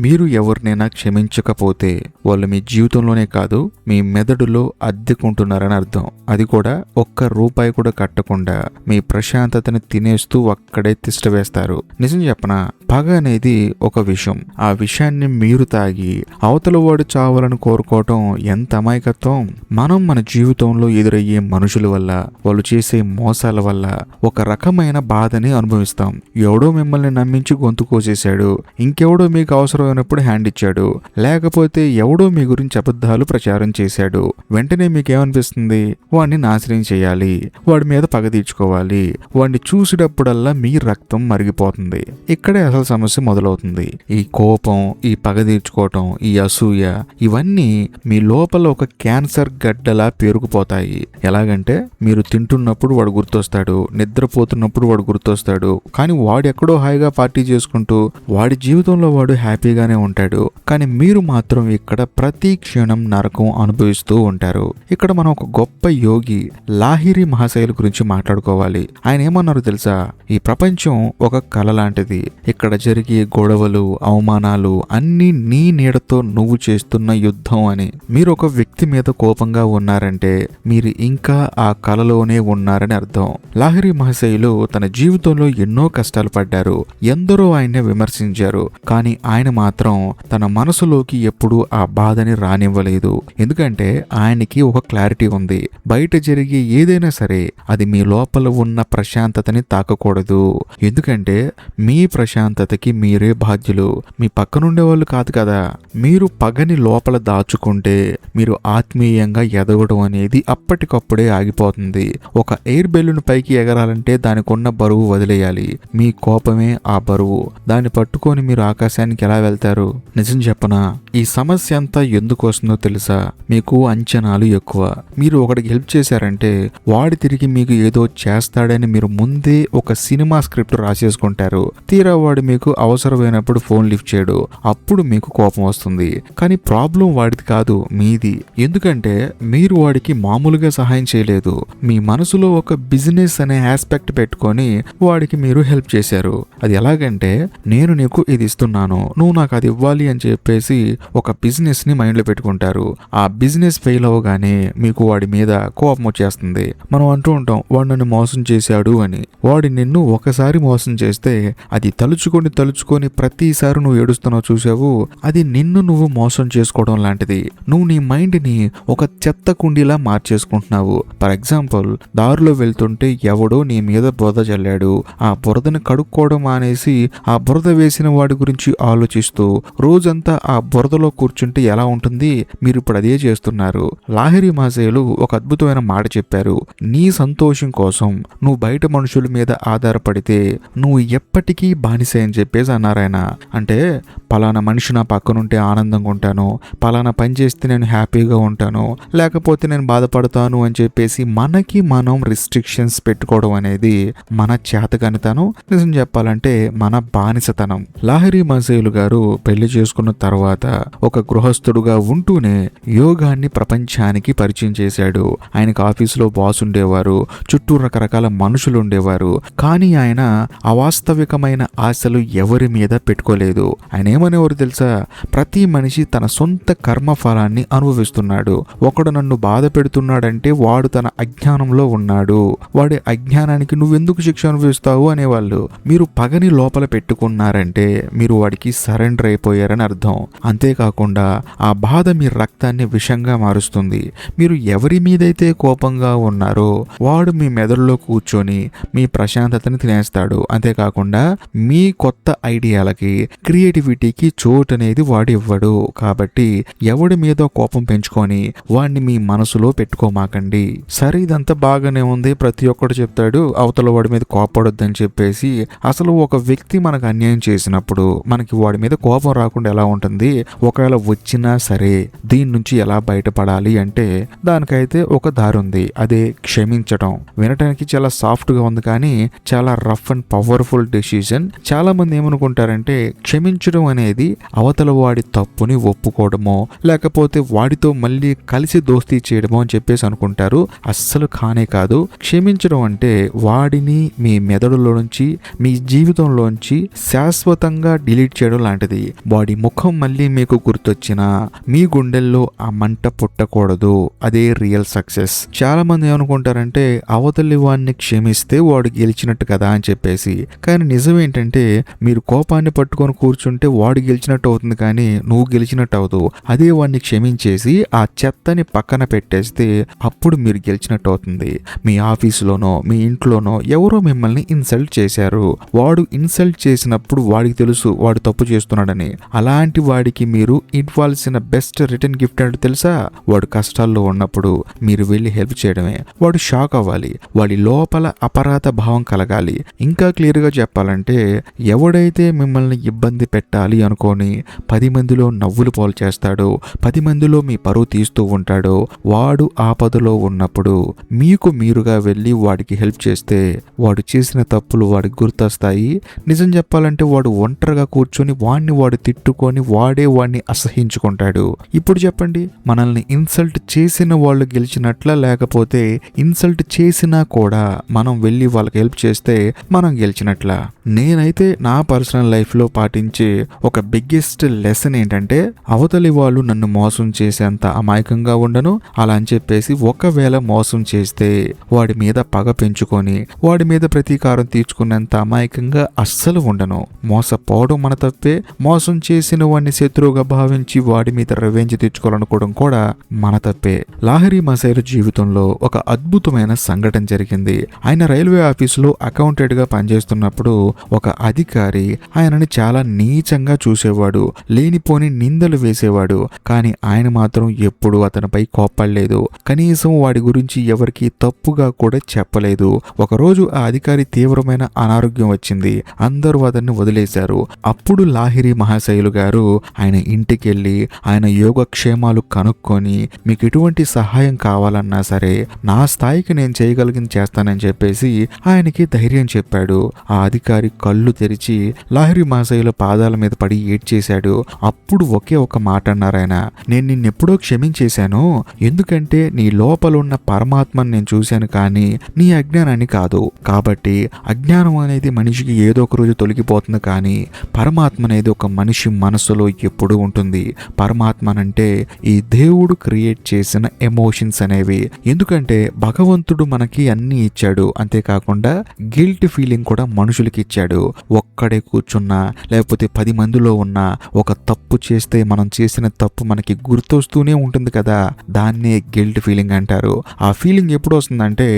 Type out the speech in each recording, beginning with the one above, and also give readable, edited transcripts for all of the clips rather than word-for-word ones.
మీరు ఎవరినైనా క్షమించకపోతే వాళ్ళు మీ జీవితంలోనే కాదు మీ మెదడులో అద్దెకుంటున్నారని అర్థం. అది కూడా ఒక్క రూపాయి కూడా కట్టకుండా మీ ప్రశాంతతని తినేస్తూ అక్కడే తిష్టవేస్తారు. నిజం చెప్పనా, పగ అనేది ఒక విషయం. ఆ విషయాన్ని మీరు తాగి అవతల వాడు చావాలని కోరుకోవటం ఎంత అమాయకత్వం. మనం మన జీవితంలో ఎదురయ్యే మనుషుల వల్ల, వాళ్ళు చేసే మోసాల వల్ల ఒక రకమైన బాధని అనుభవిస్తాం. ఎవడో మిమ్మల్ని నమ్మించి గొంతు కోసేశాడు, ఇంకెవడో మీకు అవసరమైనప్పుడు హ్యాండ్ ఇచ్చాడు, లేకపోతే ఎవడో మీ గురించి అబద్ధాలు ప్రచారం చేశాడు. వెంటనే మీకేమనిపిస్తుంది? వాడిని నాశనం చేయాలి, వాడి మీద పగ తీర్చుకోవాలి. వాడిని చూసేటప్పుడల్లా మీ రక్తం మరిగిపోతుంది. ఇక్కడే అసలు సమస్య మొదలవుతుంది. ఈ కోపం, ఈ పగ తీర్చుకోవటం, ఈ అసూయ, ఇవన్నీ మీ లోపల ఒక క్యాన్సర్ గడ్డలా పేరుకుపోతాయి. ఎలాగంటే మీరు తింటున్నప్పుడు వాడు గుర్తొస్తాడు, నిద్రపోతున్నప్పుడు వాడు గుర్తొస్తాడు, కానీ వాడు ఎక్కడో హాయిగా పార్టీ చేసుకుంటూ వాడి జీవితంలో వాడు హ్యాపీగానే ఉంటాడు. కానీ మీరు మాత్రం ఇక్కడ ప్రతి క్షణం నరకం అనుభవిస్తూ ఉంటారు. ఇక్కడ మనం ఒక గొప్ప యోగి లాహిరి మహాశయుల గురించి మాట్లాడుకోవాలి. ఆయన ఏమన్నారు తెలుసా? ఈ ప్రపంచం ఒక కళ లాంటిది. ఇక్కడ జరిగే గొడవలు, అవమానాలు అన్నీ నీ నీడతో నువ్వు చేస్తున్న యుద్ధం అని. మీరు ఒక వ్యక్తి మీద కోపంగా ఉన్నారంటే మీరు ఇంకా ఆ కళలోనే ఉన్నారని అర్థం. లాహిరి మహాశయులు తన జీవితంలో ఎన్నో కష్టాలు పడ్డారు. ఎందరో ఆయన్ని విమర్శించారు, కానీ ఆయన మాత్రం తన మనసులోకి ఎప్పుడూ ఆ బాధని రానివ్వలేదు. ఎందుకంటే ఆయనకి ఒక క్లారిటీ ఉంది. బయట జరిగే ఏదైనా సరే అది మీ లోపల ఉన్న ప్రశాంతతని తాకకూడదు. ఎందుకంటే మీ ప్రశాంతతకి మీరే బాధ్యులు, మీ పక్కనుండే వాళ్ళు కాదు కదా. మీరు పగని లోపల దాచుకుంటే మీరు ఆత్మీయంగా ఎదగడం అనేది అప్పటికప్పుడే ఆగిపోతుంది. ఒక ఎయిర్ బెలూన్ పైకి ఎగరాలంటే దానికి ఉన్న బరువు వదిలేయాలి. మీ కోపమే ఆ బరువు. దాన్ని పట్టుకొని మీరు ఆకాశానికి ఎలా వెళ్తారు? నిజం చెప్పనా, ఈ సమస్య అంతా ఎందుకు వస్తుందో తెలుసా? మీకు అంచనాలు ఎక్కువ. మీరు ఒకడికి హెల్ప్ చేశారంటే వాడి తిరిగి మీకు ఏదో చేస్తాడని మీరు ముందే ఒక సినిమా స్క్రిప్ట్ రాసేసుకుంటారు. తీరా వాడు మీకు అవసరమైనప్పుడు ఫోన్ లిఫ్ట్ చేయడు, అప్పుడు మీకు కోపం వస్తుంది. కానీ ప్రాబ్లం వాడిది కాదు, మీది. ఎందుకంటే మీరు వాడికి మామూలుగా సహాయం చేయలేదు. మీ మనసులో ఒక బిజినెస్ అనే ఆస్పెక్ట్ పెట్టుకొని వాడికి మీరు హెల్ప్ చేశారు. అది ఎలాగంటే, నేను నీకు ఇది ఇస్తున్నాను, నువ్వు నాకు అది ఇవ్వాలి అని చెప్పేసి ఒక బిజినెస్ ని మైండ్ లో పెట్టుకుంటారు. ఆ బిజినెస్ ఫెయిల్ అవగానే మీకు వాడి మీద కోపం వచ్చేస్తుంది. మనం అంటూ ఉంటాం, వాడు నన్ను మోసం చేశాడు అని. వాడి నిన్ను ఒకసారి మోసం చేస్తే అది తలుచుకొని ప్రతిసారి నువ్వు ఏడుస్తున్నావు చూసావు, అది నిన్ను నువ్వు మోసం చేసుకోవడం లాంటిది. నువ్వు నీ మైండ్ ని ఒక చెత్త కుండీలా మార్చేసుకుంటున్నావు. ఫర్ ఎగ్జాంపుల్, దారిలో వెళ్తుంటే ఎవడో నీ మీద బురద చల్లాడు. ఆ బురదను కడుక్కోవడం మానేసి ఆ బురద వేసిన వాడి గురించి ఆలోచిస్తూ రోజంతా ఆ బురదలో కూర్చుంటే ఎలా ఉంటుంది? మీరు ఇప్పుడు అదే చేస్తున్నారు. లాహిరి మహాశయులు ఒక అద్భుతమైన మాట చెప్పారు. నీ సంతోషం కోసం నువ్వు బయట మనుషుల మీద ఆధారపడితే నువ్వు ఎప్పటికీ బానిసే అని చెప్పేసి అన్నారాయన. అంటే పలానా మనిషి నా పక్కనుంటే ఆనందంగా ఉంటాను, పలానా పని చేస్తే నేను హ్యాపీగా ఉంటాను, లేకపోతే నేను బాధపడతాను అని చెప్పేసి మనకి మనం రిస్ట్రిక్షన్స్ పెట్టుకోవడం అనేది మన చేతగానితనం. నిజం చెప్పాలంటే మన బానిసతనం. లాహిరి మహాశయులు గారు పెళ్లి చేసుకున్న తర్వాత ఒక గృహస్థుడుగా ఉంటూనే యోగాన్ని ప్రపంచానికి పరిచయం చేశాడు. ఆయనకు ఆఫీసులో బాస్ ఉండేవారు, చుట్టూ రకరకాల మనుషులు ఉండేవారు. కానీ ఆయన అవాస్తవికమైన ఆశలు ఎవరి మీద పెట్టుకోలేదు. ఆయన ఏమనేవారు తెలుసా? ప్రతి మనిషి తన సొంత కర్మ ఫలాన్ని అనుభవిస్తున్నాడు. ఒకడు నన్ను బాధ పెడుతున్నాడంటే వాడు తన అజ్ఞానంలో ఉన్నాడు, వాడి అజ్ఞానానికి నువ్వెందుకు శిక్ష అనుభవిస్తావు అనేవాళ్ళు. మీరు పగని లోపల పెట్టుకున్నారంటే మీరు వాడికి సరెండర్ అయిపోయారని అర్థం. అంతేకాకుండా ఆ బాధ మీ రక్తాన్ని విషంగా మారుస్తుంది. మీరు ఎవరి మీదైతే కోపంగా ఉన్నారో వాడు మీ మెదడులో కూర్చొని మీ ప్రశాంతతని తినేస్తాడు. అంతేకాకుండా మీ కొత్త ఐడియాలకి, క్రియేటివిటీకి చోటు అనేది వాడు ఇవ్వడు. కాబట్టి ఎవడి మీద కోపం పెంచుకొని వాడిని మీ మనసులో పెట్టుకోమాకండి. సరే, ఇదంతా బాగానే ఉంది, ప్రతి ఒక్కడు చెప్తాడు అవతల వాడి మీద కోపడొద్దని చెప్పేసి. అసలు ఒక వ్యక్తి మనకు అన్యాయం చేసినప్పుడు మనకి వాడి మీద కోపం రాకుండా ఎలా ఉంటుంది? ఒకవేళ వచ్చినా సరే దీని నుంచి ఎలా బయటపడాలి అంటే దానికైతే ఒక దారి ఉంది. అదే క్షమించటం. వినటానికి చాలా సాఫ్ట్ గా ఉంది, కానీ చాలా రఫ్ అండ్ పవర్ఫుల్ డెసిషన్. చాలా మంది ఏమనుకుంటారంటే క్షమించడం అనేది అవతల వాడి తప్పుని ఒప్పుకోవడమో లేకపోతే వాడితో మళ్ళీ కలిసి దోస్తీ చేయడమో అని చెప్పేసి అనుకుంటారు. అస్సలు కానే కాదు. క్షమించడం అంటే వాడిని మీ మెదడులో నుంచి, మీ జీవితంలోంచి శాశ్వతంగా డిలీట్ చేయడం లాంటిది. ఉంటది. వాడి ముఖం మళ్ళీ మీకు గుర్తొచ్చినా మీ గుండెల్లో ఆ మంట పుట్టకూడదు. అదే రియల్ సక్సెస్. చాలా మంది ఏమనుకుంటారంటే అవతలి వాడిని క్షమిస్తే వాడు గెలిచినట్టు కదా అని చెప్పేసి. కానీ నిజం ఏంటంటే మీరు కోపాన్ని పట్టుకొని కూర్చుంటే వాడు గెలిచినట్టు అవుతుంది కానీ నువ్వు గెలిచినట్టు అవదు. అదే వాడిని క్షమించేసి ఆ చెత్తని పక్కన పెట్టేస్తే అప్పుడు మీరు గెలిచినట్టు అవుతుంది. మీ ఆఫీసులోనో మీ ఇంట్లోనో ఎవరో మిమ్మల్ని ఇన్సల్ట్ చేశారు. వాడు ఇన్సల్ట్ చేసినప్పుడు వాడికి తెలుసు వాడు తప్పు చేస్తున్నాడని. అలాంటి వాడికి మీరు ఇవ్వాల్సిన బెస్ట్ రిటర్న్ గిఫ్ట్ అంటే తెలుసా? వాడు కష్టాల్లో ఉన్నప్పుడు మీరు వెళ్ళి హెల్ప్ చేయడమే. వాడు షాక్ అవ్వాలి. వాడి లోపల అపరాధ భావం కలగాలి. ఇంకా క్లియర్గా చెప్పాలంటే ఎవడైతే మిమ్మల్ని ఇబ్బంది పెట్టాలి అనుకోని 10 మందిలో నవ్వులు పోలు చేస్తాడో 10 మందిలో మీ పరువు తీస్తూ ఉంటాడో వాడు ఆపదలో ఉన్నప్పుడు మీకు మీరుగా వెళ్ళి వాడికి హెల్ప్ చేస్తే వాడు చేసిన తప్పులు వాడికి గుర్తొస్తాయి. నిజం చెప్పాలంటే వాడు ఒంటరిగా కూర్చొని వాడు తిట్టుకొని వాడిని అసహించుకుంటాడు. ఇప్పుడు చెప్పండి, మనల్ని ఇన్సల్ట్ చేసిన వాళ్ళు గెలిచినట్లా లేకపోతే ఇన్సల్ట్ చేసినా కూడా మనం వెళ్ళి వాళ్ళకి హెల్ప్ చేస్తే మనం గెలిచినట్లా? నేనైతే నా పర్సనల్ లైఫ్లో పాటించే ఒక బిగ్గెస్ట్ లెసన్ ఏంటంటే అవతలి వాళ్ళు నన్ను మోసం చేసేంత అమాయకంగా ఉండను. అలా అని చెప్పేసి ఒకవేళ మోసం చేస్తే వాడి మీద పగ పెంచుకొని వాడి మీద ప్రతీకారం తీర్చుకునేంత అమాయకంగా అస్సలు ఉండను. మోసపోవడం మన తప్పే. మోసం చేసిన వాడిని శత్రువుగా భావించి వాడి మీద రివెంజ్ తెచ్చుకోవాలనుకోవడం కూడా మన తప్పే. లాహిరి మసైల్ జీవితంలో ఒక అద్భుతమైన సంఘటన జరిగింది. ఆయన రైల్వే ఆఫీసులో అకౌంటెంట్ గా పనిచేస్తున్నప్పుడు ఒక అధికారి ఆయనని చాలా నీచంగా చూసేవాడు, లేనిపోని నిందలు వేసేవాడు. కానీ ఆయన మాత్రం ఎప్పుడూ అతనిపై కోప్పడలేదు. కనీసం వాడి గురించి ఎవరికి తప్పుగా కూడా చెప్పలేదు. ఒకరోజు ఆ అధికారి తీవ్రమైన అనారోగ్యం వచ్చింది. అందరూ అతన్ని వదిలేశారు. అప్పుడు లాహిరి మహాశైలు గారు ఆయన ఇంటికెళ్ళి ఆయన యోగక్షేమాలు కనుక్కొని మీకు ఎటువంటి సహాయం కావాలన్నా సరే నా స్థాయికి నేను చేయగలిగింది చేస్తానని చెప్పేసి ఆయనకి ధైర్యం చెప్పాడు. ఆ అధికారి కళ్ళు తెరిచి లాహిరి మహాశైల పాదాల మీద పడి ఏడ్చేశాడు. అప్పుడు ఒకే ఒక మాట అన్నారు ఆయన, నేను నిన్నెప్పుడో క్షమించేశాను. ఎందుకంటే నీ లోపల ఉన్న పరమాత్మని నేను చూశాను కానీ నీ అజ్ఞానాన్ని కాదు. కాబట్టి అజ్ఞానం అనేది మనిషికి ఏదో ఒక రోజు తొలగిపోతుంది కానీ పరమాత్మ అనేది ఒక మనిషి మనసులో ఎప్పుడూ ఉంటుంది. పరమాత్మ అంటే ఈ దేవుడు క్రియేట్ చేసిన ఎమోషన్స్ అనేవి. ఎందుకంటే భగవంతుడు మనకి అన్ని ఇచ్చాడు. అంతేకాకుండా గిల్ట్ ఫీలింగ్ కూడా మనుషులకి ఇచ్చాడు. ఒక్కడే కూర్చున్నా లేకపోతే 10 మందిలో ఉన్నా ఒక తప్పు చేస్తే మనం చేసిన తప్పు మనకి గుర్తొస్తూనే ఉంటుంది కదా, దాన్నే గిల్ట్ ఫీలింగ్ అంటారు. ఆ ఫీలింగ్ ఎప్పుడు వస్తుందంటే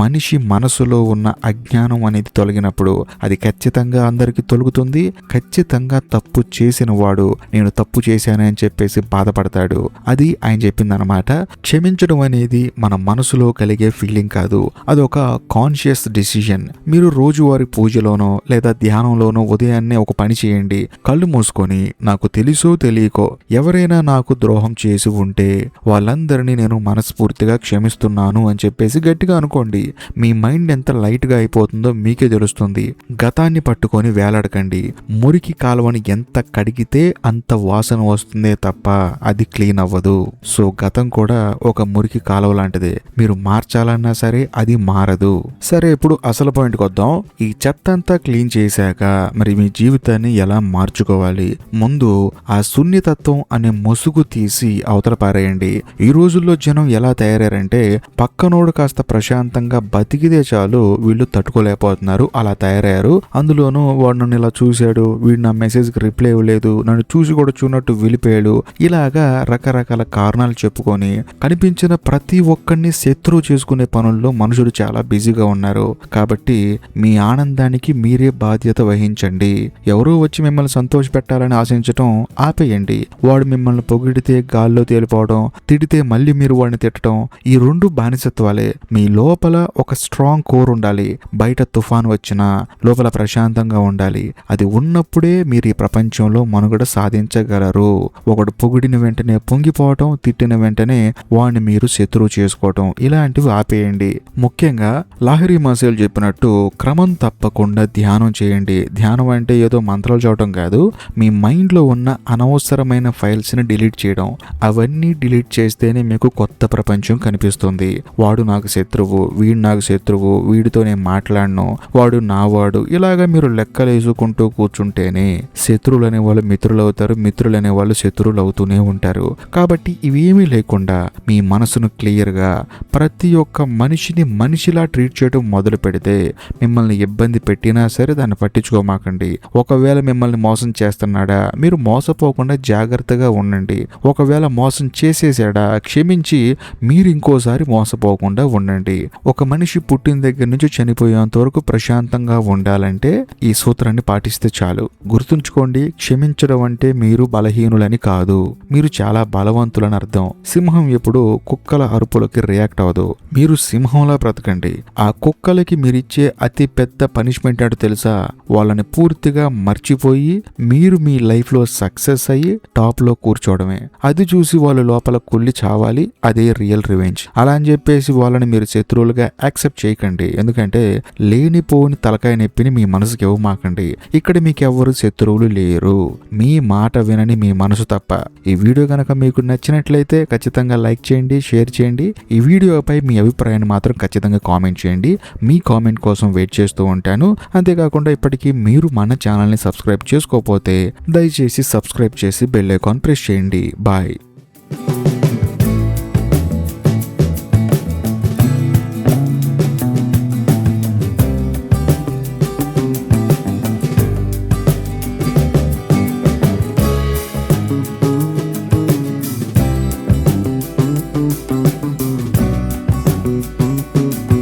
మనిషి మనసులో ఉన్న అజ్ఞానం అనేది తొలగినప్పుడు. అది ఖచ్చితంగా అందరికీ తొలగుతుంది. ఖచ్చితంగా తప్పు చేసిన వాడు నేను తప్పు చేశానని చెప్పేసి బాధపడతాడు. అది ఆయన చెప్పిందనమాట. క్షమించడం అనేది మన మనసులో కలిగే ఫీలింగ్ కాదు, అదొక కాన్షియస్ డిసిజన్. మీరు రోజువారీ పూజలోనో లేదా ధ్యానంలోనో ఉదయాన్నే ఒక పని చేయండి. కళ్ళు మూసుకొని నాకు తెలుసో తెలియకో ఎవరైనా నాకు ద్రోహం చేసి ఉంటే వాళ్ళందరినీ నేను మనస్ఫూర్తిగా క్షమిస్తున్నాను అని చెప్పేసి గట్టిగా అనుకోండి. మీ మైండ్ ఎంత లైట్ గా అయిపోతుందో మీకే తెలుస్తుంది. గతాన్ని పట్టుకొని వేలాడకండి. మురికి కాలువని ఎంత కడిగితే అంత వాసన వస్తుందే తప్ప అది క్లీన్ అవ్వదు. సో గతం కూడా ఒక మురికి కాలువ లాంటిదే. మీరు మార్చాలన్నా సరే అది మారదు. సరే, ఇప్పుడు అసలు పాయింట్కి వద్దాం. ఈ చెత్త అంతా క్లీన్ చేశాక మరి మీ జీవితాన్ని ఎలా మార్చుకోవాలి? ముందు ఆ సున్నితత్వం అనే ముసుగు తీసి అవతల పారేయండి. ఈ రోజుల్లో జనం ఎలా తయారారంటే పక్కనోడు కాస్త ప్రశాంతంగా బతికితే చాలు వీళ్ళు తట్టుకోలేకపోతున్నారు, అలా తయారయ్యారు. అందులోనూ వాడు నన్ను ఇలా చూశాడు, వీడు నా మెసేజ్కి రిప్లై ఇవ్వలేదు, నన్ను చూసి కూడా చూడనట్టు వెళ్ళిపోయాడు, ఇలాగా రకరకాల కారణాలు చెప్పుకొని కనిపించిన ప్రతి ఒక్కరిని శత్రువు చేసుకునే పనుల్లో మనుషులు చాలా బిజీగా ఉన్నారు. కాబట్టి మీ ఆనందానికి మీరే బాధ్యత వహించండి. ఎవరో వచ్చి మిమ్మల్ని సంతోష పెట్టాలని ఆశించటం ఆపేయండి. వాడు మిమ్మల్ని పొగిడితే గాల్లో తేలిపోవడం, తిడితే మళ్ళీ మీరు వాడిని తిట్టడం, ఈ రెండు బానిసత్వాలే. మీ లోపల ఒక స్ట్రాంగ్ కోర్ ఉండాలి. బయట తుఫాన్ వచ్చినా లోపల ప్రశాంతంగా ఉండాలి. అది ఉన్నప్పుడే మీరు ఈ ప్రపంచంలో మనుగడ సాధించగలరు. ఒకడు పొగిడిన వెంటనే పొంగిపోవటం, తిట్టిన వెంటనే వాడిని మీరు శత్రువు చేసుకోవటం, ఇలాంటివి ఆపేయండి. ముఖ్యంగా లాహిరి మసైల్ చెప్పినట్టు క్రమం తప్పకుండా ధ్యానం చేయండి. ధ్యానం అంటే ఏదో మంత్రాలు చదవటం కాదు, మీ మైండ్లో ఉన్న అనవసరమైన ఫైల్స్ని డిలీట్ చేయడం. అవన్నీ డిలీట్ చేస్తేనే మీకు కొత్త ప్రపంచం కనిపిస్తుంది. వాడు నాకు శత్రువు, వీడు నాకు శత్రువు, వీడితో నేను మాట్లాడను, వాడు నా వాడు, ఇలాగా మీరు లెక్కలు వేసుకుంటూ కూర్చుంటేనే శత్రువులు అనేవాళ్ళు మిత్రులు అవుతారు, మిత్రులు అనేవాళ్ళు శత్రువులు అవుతూనే ఉంటారు. కాబట్టి ఇవేమీ లేకుండా మీ మనసును క్లియర్గా ప్రతి ఒక్క మనిషిని మనిషిలా ట్రీట్ చేయడం మొదలు పెడితే మిమ్మల్ని ఇబ్బంది పెట్టినా సరే దాన్ని పట్టించుకోమాకండి. ఒకవేళ మిమ్మల్ని మోసం చేస్తున్నాడా, మీరు మోసపోకుండా జాగ్రత్తగా ఉండండి. ఒకవేళ మోసం చేసేసాడా, క్షమించి మీరు ఇంకోసారి మోసపోకుండా ఉండండి. ఒక మనిషి పుట్టిన దగ్గర నుంచి చనిపోయేంత వరకు ప్రశాంతంగా ఉండాలంటే ఈ సూత్రాన్ని పాటిస్తే చాలు. గుర్తుంచుకోండి, క్షమించడం అంటే మీరు బలహీనులని కాదు, మీరు చాలా బలవంతులని అర్థం. సింహం ఎప్పుడు కుక్కల అరుపులకి రియాక్ట్ అవ్వదు. మీరు సింహంలా బ్రతకండి. ఆ కుక్కలకి మీరిచ్చే అతి పెద్ద పనిష్మెంట్ ఏంటో తెలుసా? వాళ్ళని పూర్తిగా మర్చిపోయి మీరు మీ లైఫ్ లో సక్సెస్ అయ్యి టాప్ లో కూర్చోవడమే. అది చూసి వాళ్ళు లోపల కుళ్ళి చావాలి. అదే రియల్ రివెంజ్. అలా అని చెప్పేసి వాళ్ళని మీరు శత్రువులుగా యాక్సెప్ట్ చేయకండి. ఎందుకంటే లేనిపోని తలకాయ నొప్పిని మీ మనసుకి ఇవ్వమాకండి. ఇక్కడ మీకు ఎవరు శత్రువులు లేరు, మీ మాట వినని మీ మనసు తప్ప. ఈ వీడియో కనుక మీకు నచ్చినట్లయితే ఖచ్చితంగా లైక్ చేయండి, షేర్ చేయండి. ఈ వీడియోపై మీ అభిప్రాయాన్ని మాత్రం ఖచ్చితంగా కామెంట్ చేయండి. మీ కామెంట్ కోసం వెయిట్ చేస్తూ ఉంటాను. అంతేకాకుండా ఇప్పటికీ మీరు మన ఛానల్ని సబ్స్క్రైబ్ చేసుకోకపోతే దయచేసి సబ్స్క్రైబ్ చేసి బెల్ ఐకాన్ ప్రెస్ చేయండి. బాయ్.